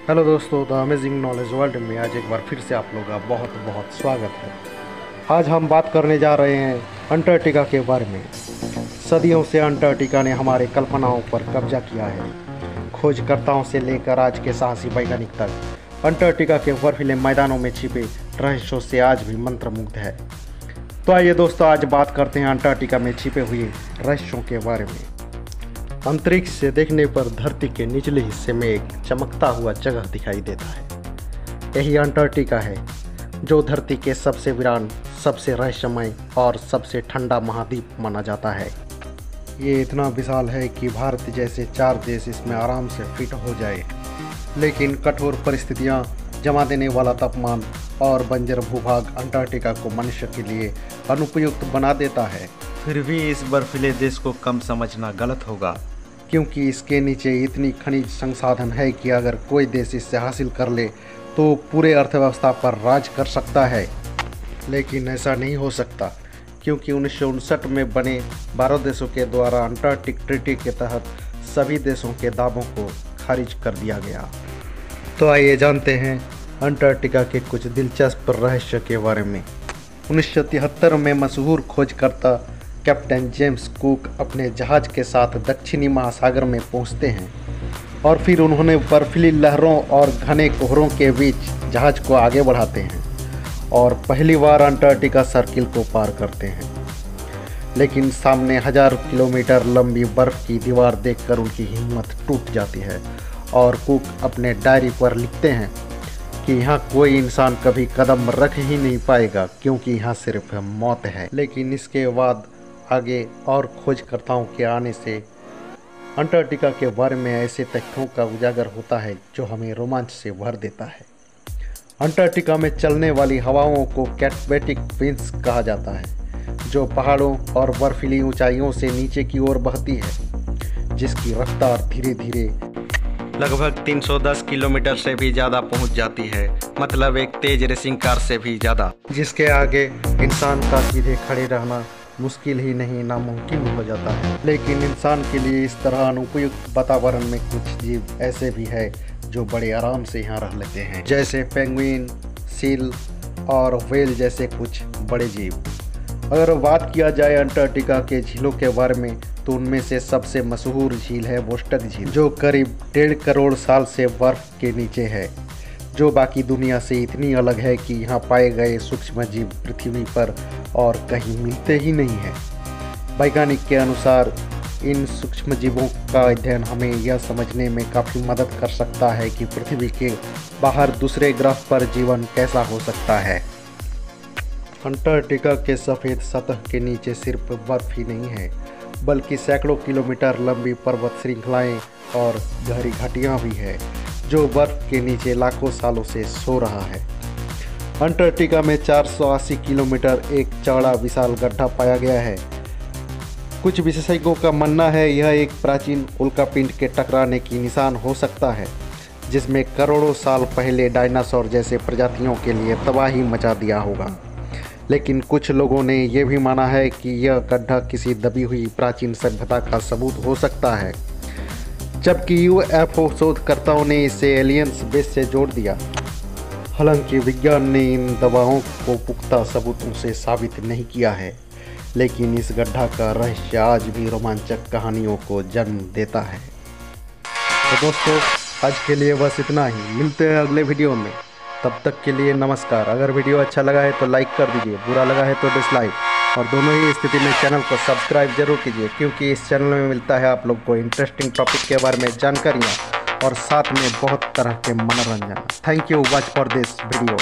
Hello दोस्तों, the amazing knowledge world में आज एक बार फिर से आप लोगों का बहुत बहुत स्वागत है। आज हम बात करने जा रहे हैं अंटार्कटिका के बारे में। सदियों से अंटार्कटिका ने हमारे कल्पनाओं पर कब्जा किया है। खोजकर्ताओं से लेकर आज के साहसी वैज्ञानिक तक अंटार्कटिका के बर्फीले मैदानों में छिपे रहस्यों से आज भी मंत्रमुग्ध है। तो आइए दोस्तों, आज बात करते हैं अंटार्कटिका में छिपे हुए रहस्यों के बारे में। अंतरिक्ष से देखने पर धरती के निचले हिस्से में एक चमकता हुआ जगह दिखाई देता है। यही अंटार्कटिका है, जो धरती के सबसे वीरान, सबसे रहस्यमय और सबसे ठंडा महाद्वीप माना जाता है। ये इतना विशाल है कि भारत जैसे 4 देश इसमें आराम से फिट हो जाए, लेकिन कठोर परिस्थितियां, जमा देने वाला तापमान और बंजर भूभाग अंटार्कटिका को मनुष्य के लिए अनुपयुक्त बना देता है। फिर भी इस बर्फीले देश को कम समझना गलत होगा, क्योंकि इसके नीचे इतनी खनिज संसाधन है कि अगर कोई देश इससे हासिल कर ले तो पूरे अर्थव्यवस्था पर राज कर सकता है। लेकिन ऐसा नहीं हो सकता, क्योंकि 1959 में बने 12 देशों के द्वारा अंटार्कटिक ट्रीटी के तहत सभी देशों के दावों को खारिज कर दिया गया। तो आइए जानते हैं अंटार्कटिका के कुछ दिलचस्प रहस्य के बारे में। 1973 में मशहूर खोजकर्ता कैप्टन जेम्स कुक अपने जहाज़ के साथ दक्षिणी महासागर में पहुंचते हैं और फिर उन्होंने बर्फीली लहरों और घने कोहरों के बीच जहाज़ को आगे बढ़ाते हैं और पहली बार अंटार्कटिका सर्किल को पार करते हैं। लेकिन सामने 1000 किलोमीटर लंबी बर्फ़ की दीवार देखकर उनकी हिम्मत टूट जाती है और कुक अपने डायरी पर लिखते हैं कि यहाँ कोई इंसान कभी कदम रख ही नहीं पाएगा, क्योंकि यहाँ सिर्फ मौत है। लेकिन इसके बाद आगे और खोजकर्ताओं के आने से अंटार्कटिका के बारे में ऐसे तथ्यों का उजागर होता है जो हमें रोमांच से भर देता है। अंटार्कटिका में चलने वाली हवाओं को कैटबैटिक विंड्स कहा जाता है, जो पहाड़ों और बर्फीली ऊंचाइयों से नीचे की ओर बहती है, जिसकी रफ्तार धीरे धीरे लगभग 310 किलोमीटर से भी ज़्यादा पहुंच जाती है, मतलब एक तेज रेसिंग कार से भी ज़्यादा, जिसके आगे इंसान का सीधे खड़े रहना मुश्किल ही नहीं, नामुमकिन हो जाता है। लेकिन इंसान के लिए इस तरह अनुपयुक्त वातावरण में कुछ जीव ऐसे भी है जो बड़े आराम से यहाँ रह लेते हैं, जैसे पेंगुइन, सील और व्हेल जैसे कुछ बड़े जीव। अगर बात किया जाए अंटार्कटिका के झीलों के बारे में, तो उनमें से सबसे मशहूर झील है वोस्टक झील, जो करीब 1.5 करोड़ साल से बर्फ के नीचे है, जो बाकी दुनिया से इतनी अलग है कि यहाँ पाए गए सूक्ष्म जीव पृथ्वी पर और कहीं मिलते ही नहीं हैं। वैज्ञानिक के अनुसार इन सूक्ष्म जीवों का अध्ययन हमें यह समझने में काफ़ी मदद कर सकता है कि पृथ्वी के बाहर दूसरे ग्रह पर जीवन कैसा हो सकता है। अंटार्कटिका के सफ़ेद सतह के नीचे सिर्फ बर्फ ही नहीं है, बल्कि सैकड़ों किलोमीटर लंबी पर्वत श्रृंखलाएं और गहरी घाटियां भी है, जो बर्फ के नीचे लाखों सालों से सो रहा है। अंटार्कटिका में 480 किलोमीटर एक चौड़ा विशाल गड्ढा पाया गया है। कुछ विशेषज्ञों का मानना है यह एक प्राचीन उल्कापिंड के टकराने की निशान हो सकता है, जिसमें करोड़ों साल पहले डायनासोर जैसे प्रजातियों के लिए तबाही मचा दिया होगा। लेकिन कुछ लोगों ने यह भी माना है कि यह गड्ढा किसी दबी हुई प्राचीन सभ्यता का सबूत हो सकता है, जबकि यूएफओ शोधकर्ताओं ने इसे एलियंस बेस से जोड़ दिया। हालांकि विज्ञान ने इन दवाओं को पुख्ता सबूतों से साबित नहीं किया है, लेकिन इस गड्ढा का रहस्य आज भी रोमांचक कहानियों को जन्म देता है। तो दोस्तों, आज के लिए बस इतना ही। मिलते हैं अगले वीडियो में, तब तक के लिए नमस्कार। अगर वीडियो अच्छा लगा है तो लाइक कर दीजिए, बुरा लगा है तो डिसलाइक, और दोनों ही स्थिति में चैनल को सब्सक्राइब जरूर कीजिए, क्योंकि इस चैनल में मिलता है आप लोग को इंटरेस्टिंग टॉपिक के बारे में जानकारियाँ और साथ में बहुत तरह के मनोरंजन। Thank you watch for this video.